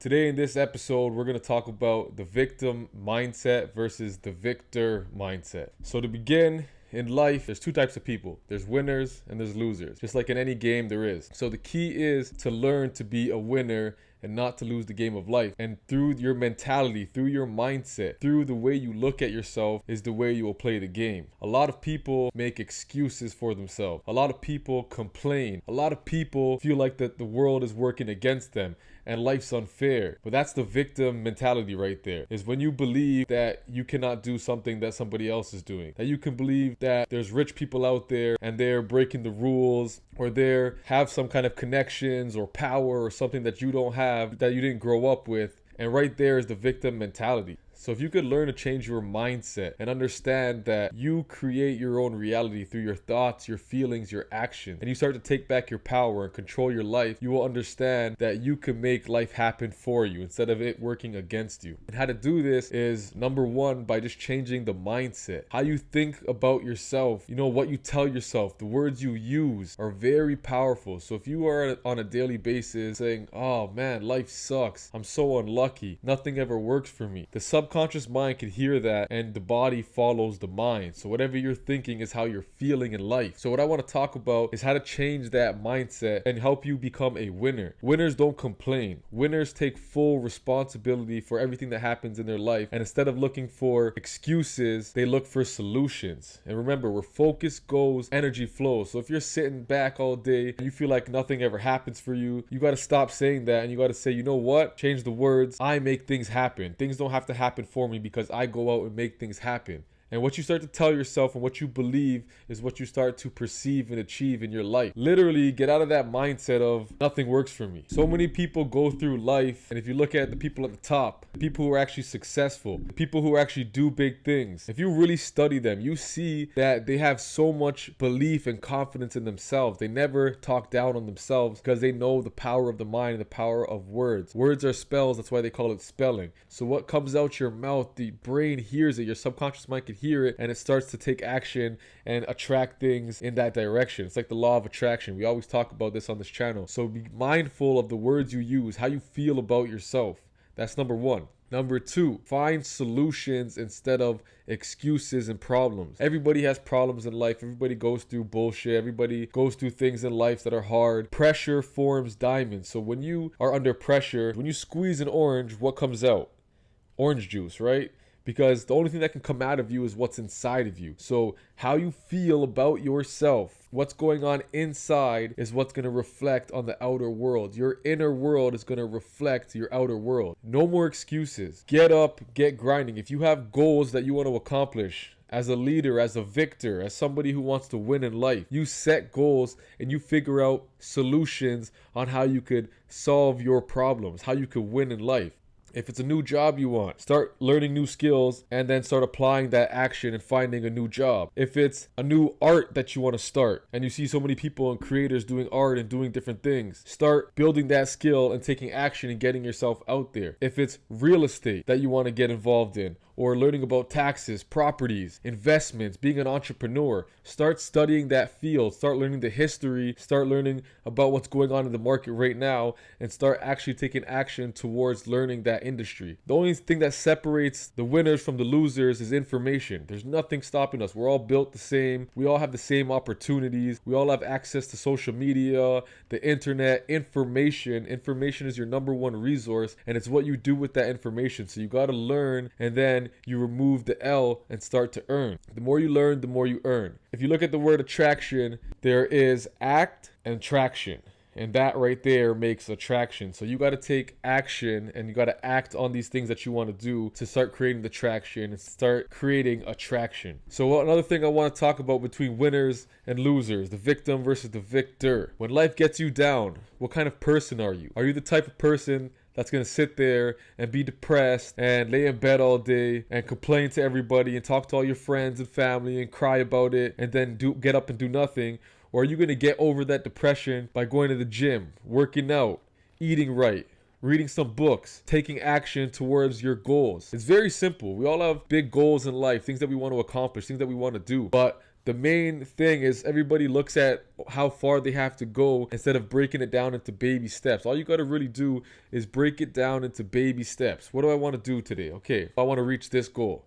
Today, in this episode, we're going to talk about the victim mindset versus the victor mindset. So, to begin, in life, there's two types of people. There's winners and there's losers, just like in any game there is. So, the key is to learn to be a winner and not to lose the game of life. And through your mentality, through your mindset, through the way you look at yourself is the way you will play the game. A lot of people make excuses for themselves. A lot of people complain. A lot of people feel like that the world is working against them and life's unfair. But that's the victim mentality right there, is when you believe that you cannot do something that somebody else is doing, that you can believe that there's rich people out there and they're breaking the rules, or they have some kind of connections or power or something that you don't have, that you didn't grow up with. And right there is the victim mentality. So if you could learn to change your mindset and understand that you create your own reality through your thoughts, your feelings, your actions, and you start to take back your power and control your life, you will understand that you can make life happen for you instead of it working against you. And how to do this is, number one, by just changing the mindset. How you think about yourself, what you tell yourself, the words you use are very powerful. So if you are on a daily basis saying, "Oh man, life sucks. I'm so unlucky. Nothing ever works for me." The subconscious mind can hear that, and the body follows the mind. So whatever you're thinking is how you're feeling in life. So what I want to talk about is how to change that mindset and help you become a winner. Winners don't complain. Winners take full responsibility for everything that happens in their life, and instead of looking for excuses, they look for solutions. And remember, where focus goes, energy flows. So if you're sitting back all day and you feel like nothing ever happens for you, you got to stop saying that, and you got to say, you know what? Change the words. I make things happen. Things don't have to happen for me because I go out and make things happen. And what you start to tell yourself and what you believe is what you start to perceive and achieve in your life. Literally, get out of that mindset of nothing works for me. So many people go through life, and if you look at the people at the top, the people who are actually successful, the people who actually do big things, if you really study them, you see that they have so much belief and confidence in themselves. They never talk down on themselves because they know the power of the mind and the power of words. Words are spells, that's why they call it spelling. So what comes out your mouth, the brain hears it, your subconscious mind can hear it, and it starts to take action and attract things in that direction. It's like the law of attraction. We always talk about this on this channel. So be mindful of the words you use, how you feel about yourself. That's number one. Number two, find solutions instead of excuses and problems. Everybody has problems in life. Everybody goes through bullshit. Everybody goes through things in life that are hard. Pressure forms diamonds. So when you are under pressure, when you squeeze an orange, what comes out? Orange juice, right? Because the only thing that can come out of you is what's inside of you. So how you feel about yourself, what's going on inside, is what's going to reflect on the outer world. Your inner world is going to reflect your outer world. No more excuses. Get up, get grinding. If you have goals that you want to accomplish, as a leader, as a victor, as somebody who wants to win in life, you set goals and you figure out solutions on how you could solve your problems, how you could win in life. If it's a new job you want, start learning new skills and then start applying that action and finding a new job. If it's a new art that you want to start and you see so many people and creators doing art and doing different things, start building that skill and taking action and getting yourself out there. If it's real estate that you want to get involved in, or learning about taxes, properties, investments, being an entrepreneur, start studying that field, start learning the history, start learning about what's going on in the market right now, and start actually taking action towards learning that industry. The only thing that separates the winners from the losers is information. There's nothing stopping us. We're all built the same. We all have the same opportunities. We all have access to social media, the internet, information. Information is your number one resource, and it's what you do with that information. So you got to learn, and then you remove the L and start to earn. The more you learn, the more you earn. If you look at the word attraction, there is act and traction. And that right there makes attraction. So you got to take action and you got to act on these things that you want to do to start creating the traction and start creating attraction. So another thing I want to talk about between winners and losers, the victim versus the victor. When life gets you down, what kind of person are you? Are you the type of person that's going to sit there and be depressed and lay in bed all day and complain to everybody and talk to all your friends and family and cry about it and then get up and do nothing? Or are you going to get over that depression by going to the gym, working out, eating right, reading some books, taking action towards your goals? It's very simple. We all have big goals in life, things that we want to accomplish, things that we want to do. But The main thing is everybody looks at how far they have to go instead of breaking it down into baby steps. All you got to really do is break it down into baby steps. What do I want to do today? Okay, I want to reach this goal,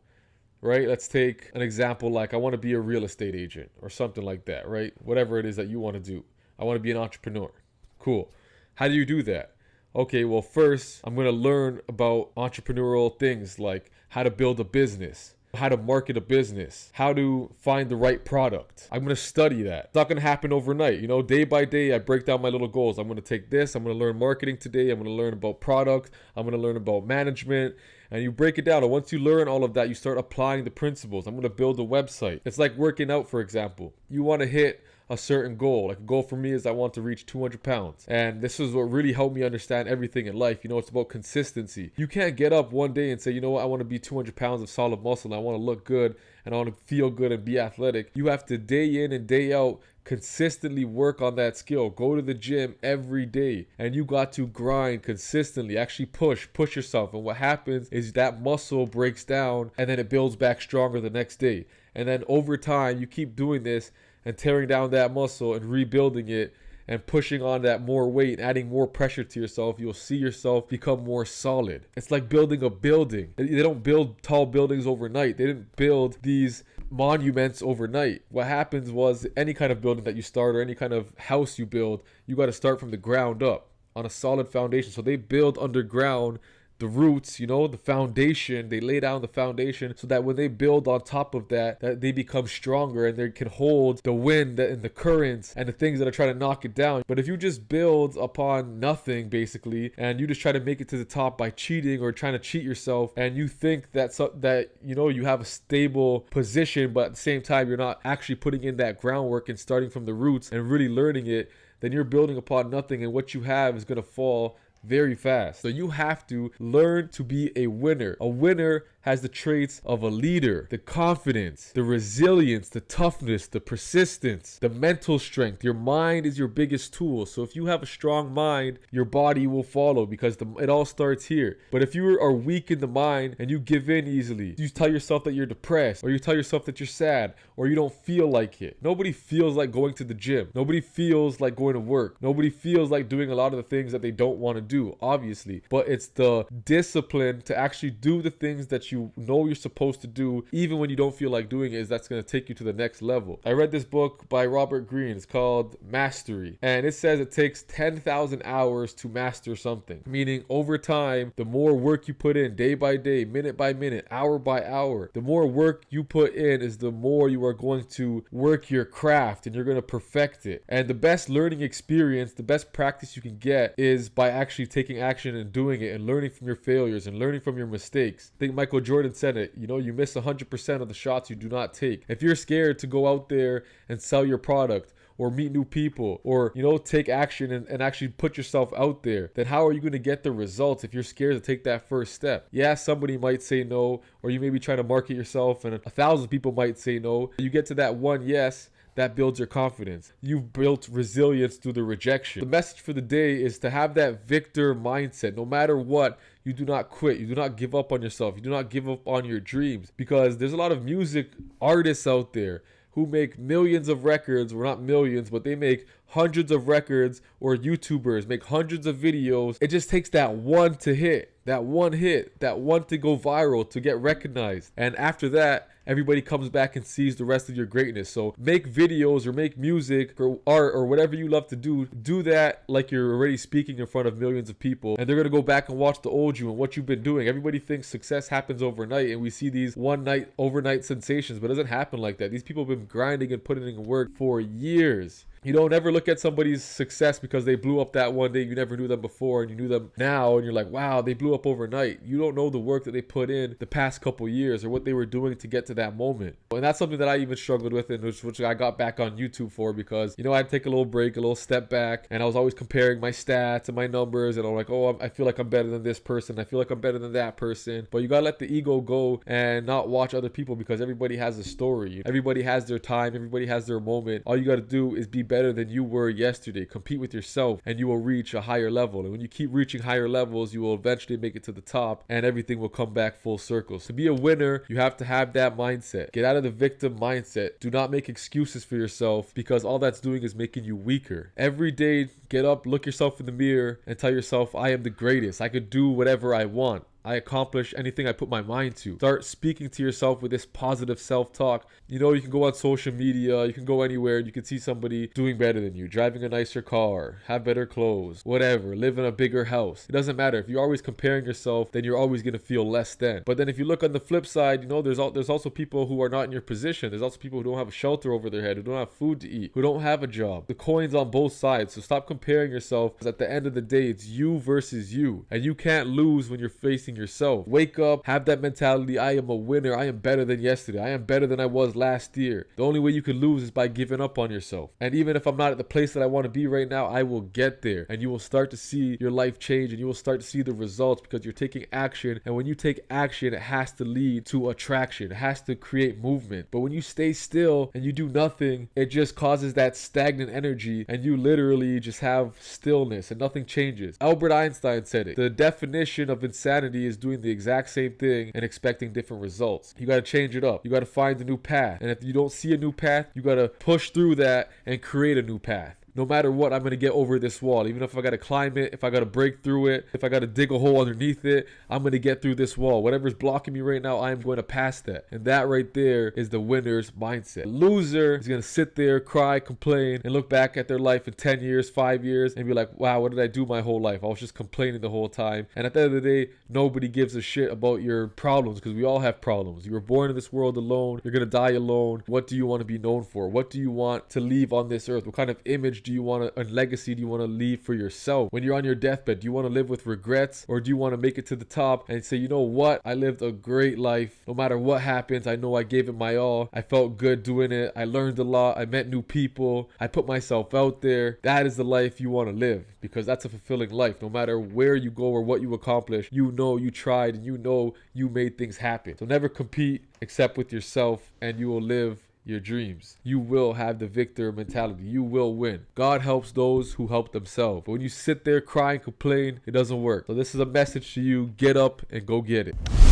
right? Let's take an example like I want to be a real estate agent or something like that, right? Whatever it is that you want to do. I want to be an entrepreneur. Cool. How do you do that? Okay, well, first, I'm going to learn about entrepreneurial things like how to build a business, how to market a business, how to find the right product. I'm going to study that. It's not going to happen overnight. You know, day by day, I break down my little goals. I'm going to take this. I'm going to learn marketing today. I'm going to learn about product. I'm going to learn about management. And you break it down. And once you learn all of that, you start applying the principles. I'm going to build a website. It's like working out, for example. You want to hit a certain goal. Like a goal for me is I want to reach 200 pounds. And this is what really helped me understand everything in life. You know, it's about consistency. You can't get up one day and say, you know what, I want to be 200 pounds of solid muscle and I want to look good and I want to feel good and be athletic. You have to day in and day out consistently work on that skill. Go to the gym every day and you got to grind consistently. Actually push yourself. And what happens is that muscle breaks down and then it builds back stronger the next day. And then over time, you keep doing this and tearing down that muscle and rebuilding it and pushing on that more weight, adding more pressure to yourself, you'll see yourself become more solid. It's like building a building. They don't build tall buildings overnight. They didn't build these monuments overnight. What happens was any kind of building that you start or any kind of house you build, you got to start from the ground up on a solid foundation. So they build underground the roots, you know, the foundation. They lay down the foundation so that when they build on top of that, that they become stronger and they can hold the wind and the currents and the things that are trying to knock it down. But if you just build upon nothing basically and you just try to make it to the top by cheating or trying to cheat yourself and you think that you know you have a stable position, but at the same time you're not actually putting in that groundwork and starting from the roots and really learning it, then you're building upon nothing and what you have is going to fall very fast. So you have to learn to be a winner. A winner has the traits of a leader, the confidence, the resilience, the toughness, the persistence, the mental strength. Your mind is your biggest tool. So if you have a strong mind, your body will follow because it all starts here. But if you are weak in the mind and you give in easily, you tell yourself that you're depressed or you tell yourself that you're sad or you don't feel like it. Nobody feels like going to the gym. Nobody feels like going to work. Nobody feels like doing a lot of the things that they don't want to do, obviously. But it's the discipline to actually do the things that you know you're supposed to do even when you don't feel like doing it that's going to take you to the next level. I read this book by Robert Greene. It's called Mastery, and it says it takes 10,000 hours to master something, meaning over time, the more work you put in day by day, minute by minute, hour by hour, the more work you put in is the more you are going to work your craft and you're going to perfect it. And the best learning experience, the best practice you can get is by actually taking action and doing it and learning from your failures and learning from your mistakes. I think Michael Jordan said it, you know, you miss 100% of the shots you do not take. If you're scared to go out there and sell your product or meet new people or, you know, take action and actually put yourself out there, then how are you going to get the results if you're scared to take that first step? Yeah, somebody might say no, or you may be trying to market yourself and 1,000 people might say no. You get to that one yes, that builds your confidence. You've built resilience through the rejection. The message for the day is to have that victor mindset. No matter what, you do not quit. You do not give up on yourself. You do not give up on your dreams, because there's a lot of music artists out there who make millions of records, or not millions, but they make hundreds of records, or YouTubers make hundreds of videos. It just takes that one to hit, that one to go viral, to get recognized. And after that, everybody comes back and sees the rest of your greatness. So make videos or make music or art or whatever you love to do. Do that like you're already speaking in front of millions of people, and they're going to go back and watch the old you and what you've been doing. Everybody thinks success happens overnight, and we see these overnight sensations, but it doesn't happen like that. These people have been grinding and putting in work for years. You don't ever look at somebody's success because they blew up that one day. You never knew them before and you knew them now and you're like, wow, they blew up overnight. You don't know the work that they put in the past couple years or what they were doing to get to that moment. And that's something that I even struggled with, and which I got back on YouTube for, because, you know, I'd take a little break, a little step back, and I was always comparing my stats and my numbers, and I'm like, oh, I feel like I'm better than this person. I feel like I'm better than that person. But you gotta let the ego go and not watch other people, because everybody has a story. Everybody has their time. Everybody has their moment. All you gotta do is be better better than you were yesterday. Compete with yourself and you will reach a higher level. And when you keep reaching higher levels, you will eventually make it to the top and everything will come back full circle. So to be a winner, you have to have that mindset. Get out of the victim mindset. Do not make excuses for yourself, because all that's doing is making you weaker. Every day, get up, look yourself in the mirror and tell yourself, I am the greatest. I could do whatever I want. I accomplish anything I put my mind to. Start speaking to yourself with this positive self-talk. You know, you can go on social media, you can go anywhere, and you can see somebody doing better than you, driving a nicer car, have better clothes, whatever, live in a bigger house. It doesn't matter. If you're always comparing yourself, then you're always going to feel less than. But then if you look on the flip side, you know, there's also people who are not in your position. There's also people who don't have a shelter over their head, who don't have food to eat, who don't have a job. The coin's on both sides. So stop comparing yourself, because at the end of the day, it's you versus you. And you can't lose when you're facing yourself. Wake up, have that mentality. I am a winner. I am better than yesterday. I am better than I was last year. The only way you can lose is by giving up on yourself. And even if I'm not at the place that I want to be right now, I will get there. And you will start to see your life change, and you will start to see the results, because you're taking action. And when you take action, it has to lead to attraction. It has to create movement. But when you stay still and you do nothing, it just causes that stagnant energy, and you literally just have stillness and nothing changes. Albert Einstein said it. The definition of insanity is doing the exact same thing and expecting different results. You got to change it up. You got to find a new path. And if you don't see a new path, you got to push through that and create a new path. No matter what, I'm going to get over this wall. Even if I got to climb it, if I got to break through it, if I got to dig a hole underneath it, I'm going to get through this wall. Whatever's blocking me right now, I am going to pass that. And that right there is the winner's mindset. The loser is going to sit there, cry, complain, and look back at their life in 10 years, 5 years, and be like, wow, what did I do my whole life? I was just complaining the whole time. And at the end of the day, nobody gives a shit about your problems, because we all have problems. You were born in this world alone. You're going to die alone. What do you want to be known for? What do you want to leave on this earth? What kind of image do you want to, a legacy do you want to leave for yourself? When you're on your deathbed, do you want to live with regrets, or do you want to make it to the top and say, you know what? I lived a great life. No matter what happens, I know I gave it my all. I felt good doing it. I learned a lot. I met new people. I put myself out there. That is the life you want to live, because that's a fulfilling life. No matter where you go or what you accomplish, you know you tried and you know you made things happen. So never compete except with yourself, and you will live your dreams. You will have the victor mentality. You will win. God helps those who help themselves. But when you sit there, cry, and complain, it doesn't work. So this is a message to you. Get up and go get it.